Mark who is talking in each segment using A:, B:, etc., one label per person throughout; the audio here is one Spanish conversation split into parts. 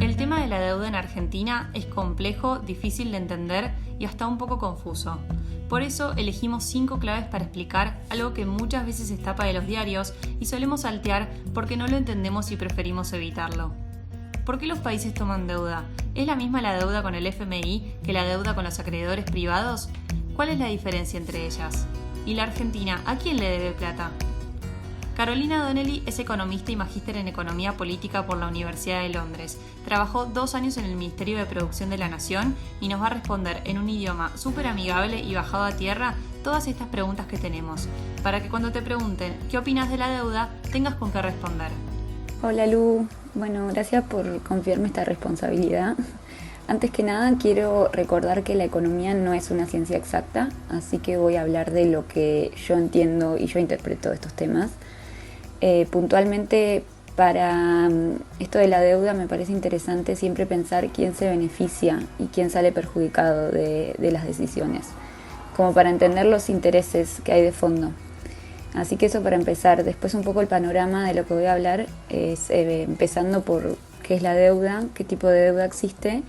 A: El tema de la deuda en Argentina es complejo, difícil de entender y hasta un poco confuso. Por eso elegimos 5 claves para explicar algo que muchas veces se escapa de los diarios y solemos saltear porque no lo entendemos y preferimos evitarlo. ¿Por qué los países toman deuda? ¿Es la misma la deuda con el FMI que la deuda con los acreedores privados? ¿Cuál es la diferencia entre ellas? ¿Y la Argentina a quién le debe plata? Carolina Donnelly es economista y magíster en Economía Política por la Universidad de Londres. Trabajó 2 años en el Ministerio de Producción de la Nación y nos va a responder en un idioma súper amigable y bajado a tierra todas estas preguntas que tenemos, para que cuando te pregunten ¿qué opinas de la deuda?, tengas con qué responder.
B: Hola Lu, bueno, gracias por confiarme esta responsabilidad. Antes que nada quiero recordar que la economía no es una ciencia exacta, así que voy a hablar de lo que yo entiendo y yo interpreto estos temas. Puntualmente para esto de la deuda me parece interesante siempre pensar quién se beneficia y quién sale perjudicado de las decisiones, como para entender los intereses que hay de fondo. Así que eso para empezar. Después un poco el panorama de lo que voy a hablar es empezando por qué es la deuda, qué tipo de deuda existe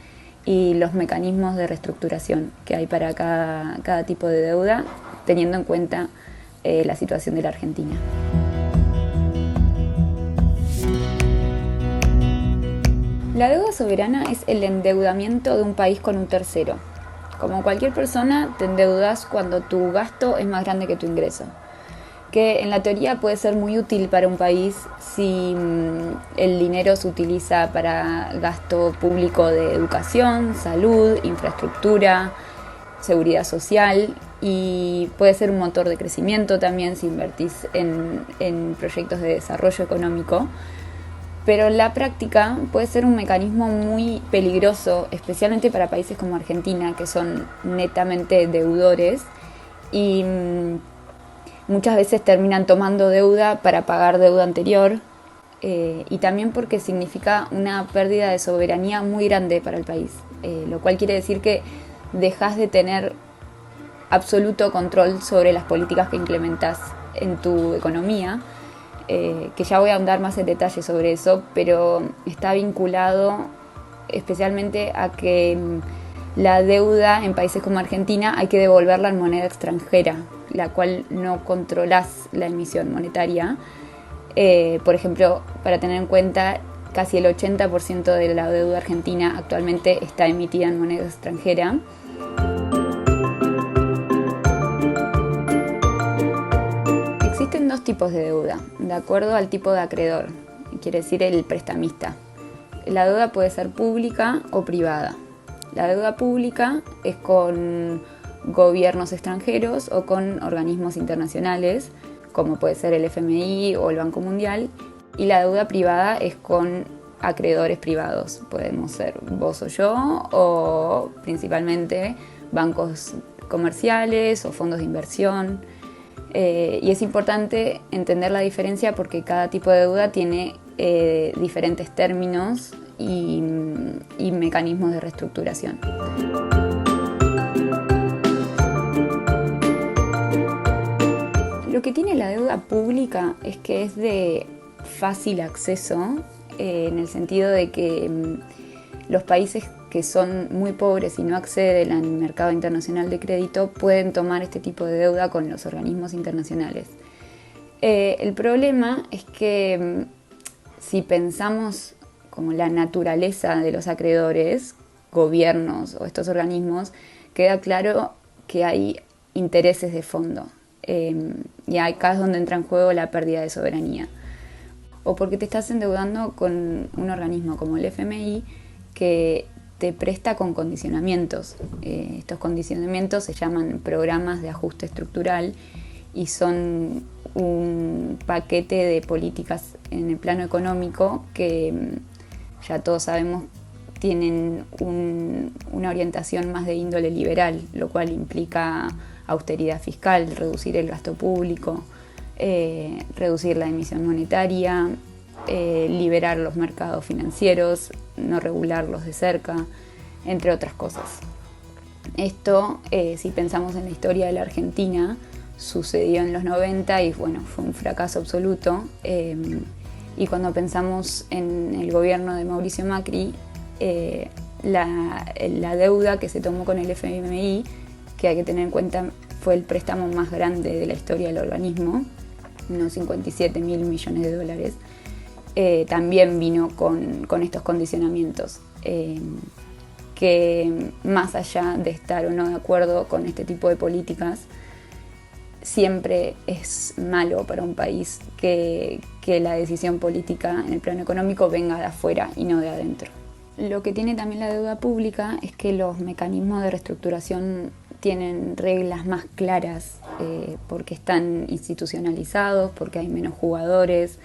B: y los mecanismos de reestructuración que hay para cada tipo de deuda, teniendo en cuenta la situación de la Argentina. La deuda soberana es el endeudamiento de un país con un tercero. Como cualquier persona, te endeudas cuando tu gasto es más grande que tu ingreso, que en la teoría puede ser muy útil para un país si el dinero se utiliza para gasto público de educación, salud, infraestructura, seguridad social, y puede ser un motor de crecimiento también si invertís en proyectos de desarrollo económico. Pero en la práctica puede ser un mecanismo muy peligroso, especialmente para países como Argentina, que son netamente deudores y muchas veces terminan tomando deuda para pagar deuda anterior, y también porque significa una pérdida de soberanía muy grande para el país, lo cual quiere decir que dejas de tener absoluto control sobre las políticas que implementas en tu economía. Que ya voy a ahondar más en detalle sobre eso, pero está vinculado especialmente a que la deuda en países como Argentina hay que devolverla en moneda extranjera, la cual no controlás la emisión monetaria. Por ejemplo, para tener en cuenta, casi el 80% de la deuda argentina actualmente está emitida en moneda extranjera. Existen 2 tipos de deuda, de acuerdo al tipo de acreedor, quiere decir el prestamista. La deuda puede ser pública o privada. La deuda pública es con gobiernos extranjeros o con organismos internacionales, como puede ser el FMI o el Banco Mundial, y la deuda privada es con acreedores privados. Podemos ser vos o yo, o principalmente bancos comerciales o fondos de inversión. Y es importante entender la diferencia porque cada tipo de deuda tiene diferentes términos y mecanismos de reestructuración. Lo que tiene la deuda pública es que es de fácil acceso, en el sentido de que los países que son muy pobres y no acceden al mercado internacional de crédito pueden tomar este tipo de deuda con los organismos internacionales. El problema es que si pensamos como la naturaleza de los acreedores, gobiernos o estos organismos, queda claro que hay intereses de fondo. Y acá es donde entra en juego la pérdida de soberanía. O porque te estás endeudando con un organismo como el FMI que te presta con condicionamientos. Estos condicionamientos se llaman programas de ajuste estructural y son un paquete de políticas en el plano económico que ya todos sabemos tienen una orientación más de índole liberal, lo cual implica austeridad fiscal, reducir el gasto público, reducir la emisión monetaria, liberar los mercados financieros, no regularlos de cerca, entre otras cosas. Esto, si pensamos en la historia de la Argentina, sucedió en los 90 y bueno, fue un fracaso absoluto. Y cuando pensamos en el gobierno de Mauricio Macri, la deuda que se tomó con el FMI, que hay que tener en cuenta fue el préstamo más grande de la historia del organismo, unos 57.000 millones de dólares, también vino con estos condicionamientos, que más allá de estar o no de acuerdo con este tipo de políticas, siempre es malo para un país que la decisión política en el plano económico venga de afuera y no de adentro. Lo que tiene también la deuda pública es que los mecanismos de reestructuración tienen reglas más claras, porque están institucionalizados, porque hay menos jugadores.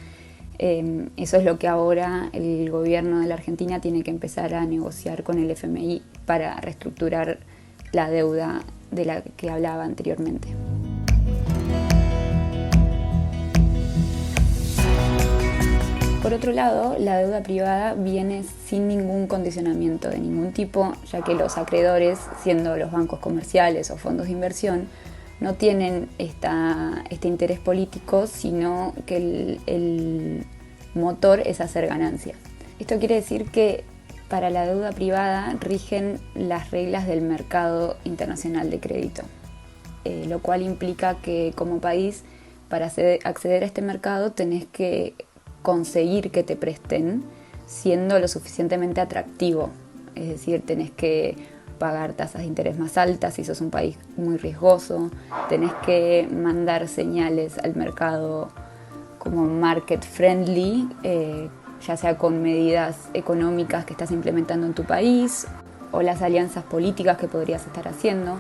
B: Eso es lo que ahora el gobierno de la Argentina tiene que empezar a negociar con el FMI para reestructurar la deuda de la que hablaba anteriormente. Por otro lado, la deuda privada viene sin ningún condicionamiento de ningún tipo, ya que los acreedores, siendo los bancos comerciales o fondos de inversión, no tienen este interés político, sino que el motor es hacer ganancias. Esto quiere decir que para la deuda privada rigen las reglas del mercado internacional de crédito, lo cual implica que como país, para acceder a este mercado, tenés que conseguir que te presten siendo lo suficientemente atractivo, es decir, tenés que pagar tasas de interés más altas si sos un país muy riesgoso, tenés que mandar señales al mercado como market friendly, ya sea con medidas económicas que estás implementando en tu país o las alianzas políticas que podrías estar haciendo.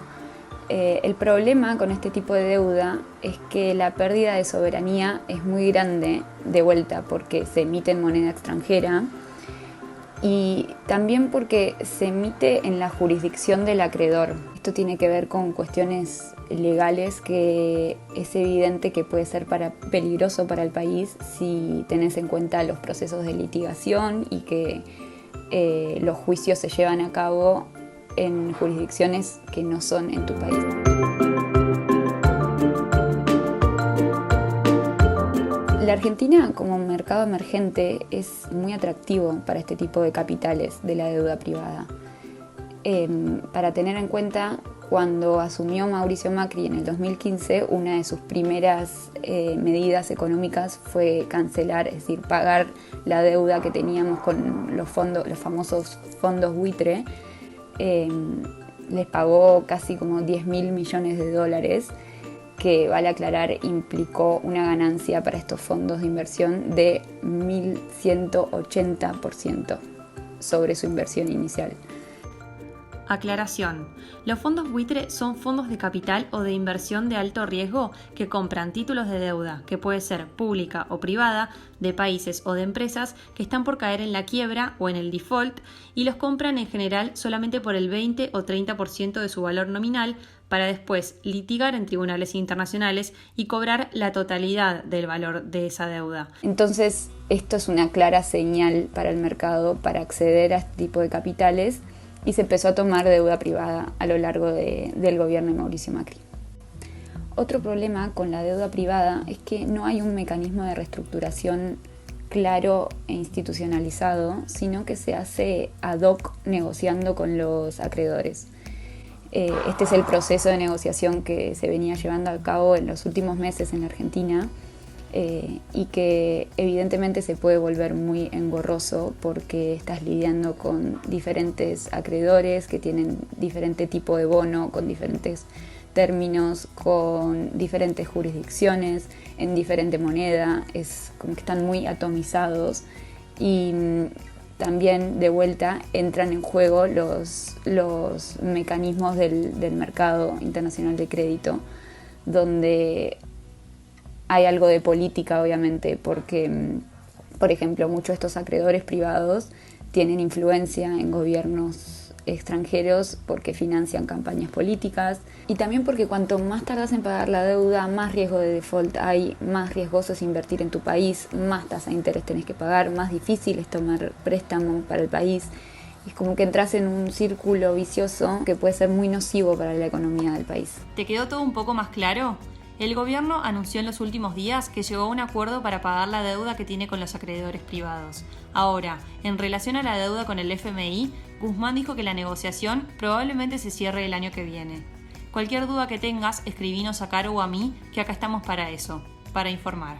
B: El problema con este tipo de deuda es que la pérdida de soberanía es muy grande de vuelta porque se emite en moneda extranjera y también porque se emite en la jurisdicción del acreedor. Esto tiene que ver con cuestiones legales que es evidente que puede ser peligroso para el país si tenés en cuenta los procesos de litigación y que los juicios se llevan a cabo en jurisdicciones que no son en tu país. La Argentina como mercado emergente es muy atractivo para este tipo de capitales de la deuda privada. Para tener en cuenta, cuando asumió Mauricio Macri en el 2015, una de sus primeras medidas económicas fue cancelar, es decir, pagar la deuda que teníamos con los famosos fondos buitre. Les pagó casi como 10.000 millones de dólares, que vale aclarar implicó una ganancia para estos fondos de inversión de 1.180% sobre su inversión inicial.
A: Aclaración. Los fondos buitre son fondos de capital o de inversión de alto riesgo que compran títulos de deuda, que puede ser pública o privada, de países o de empresas que están por caer en la quiebra o en el default y los compran en general solamente por el 20 o 30% de su valor nominal para después litigar en tribunales internacionales y cobrar la totalidad del valor de esa deuda.
B: Entonces, esto es una clara señal para el mercado para acceder a este tipo de capitales y se empezó a tomar deuda privada a lo largo del gobierno de Mauricio Macri. Otro problema con la deuda privada es que no hay un mecanismo de reestructuración claro e institucionalizado, sino que se hace ad hoc negociando con los acreedores. Este es el proceso de negociación que se venía llevando a cabo en los últimos meses en la Argentina, y que evidentemente se puede volver muy engorroso porque estás lidiando con diferentes acreedores que tienen diferente tipo de bono, con diferentes términos, con diferentes jurisdicciones, en diferente moneda, es como que están muy atomizados y también de vuelta entran en juego los mecanismos del mercado internacional de crédito, donde hay algo de política, obviamente, porque, por ejemplo, muchos de estos acreedores privados tienen influencia en gobiernos extranjeros porque financian campañas políticas y también porque cuanto más tardas en pagar la deuda, más riesgo de default hay, más riesgoso es invertir en tu país, más tasa de interés tenés que pagar, más difícil es tomar préstamo para el país. Es como que entras en un círculo vicioso que puede ser muy nocivo para la economía del país.
A: ¿Te quedó todo un poco más claro? El gobierno anunció en los últimos días que llegó a un acuerdo para pagar la deuda que tiene con los acreedores privados. Ahora, en relación a la deuda con el FMI, Guzmán dijo que la negociación probablemente se cierre el año que viene. Cualquier duda que tengas, escribinos a Caro o a mí, que acá estamos para eso, para informar.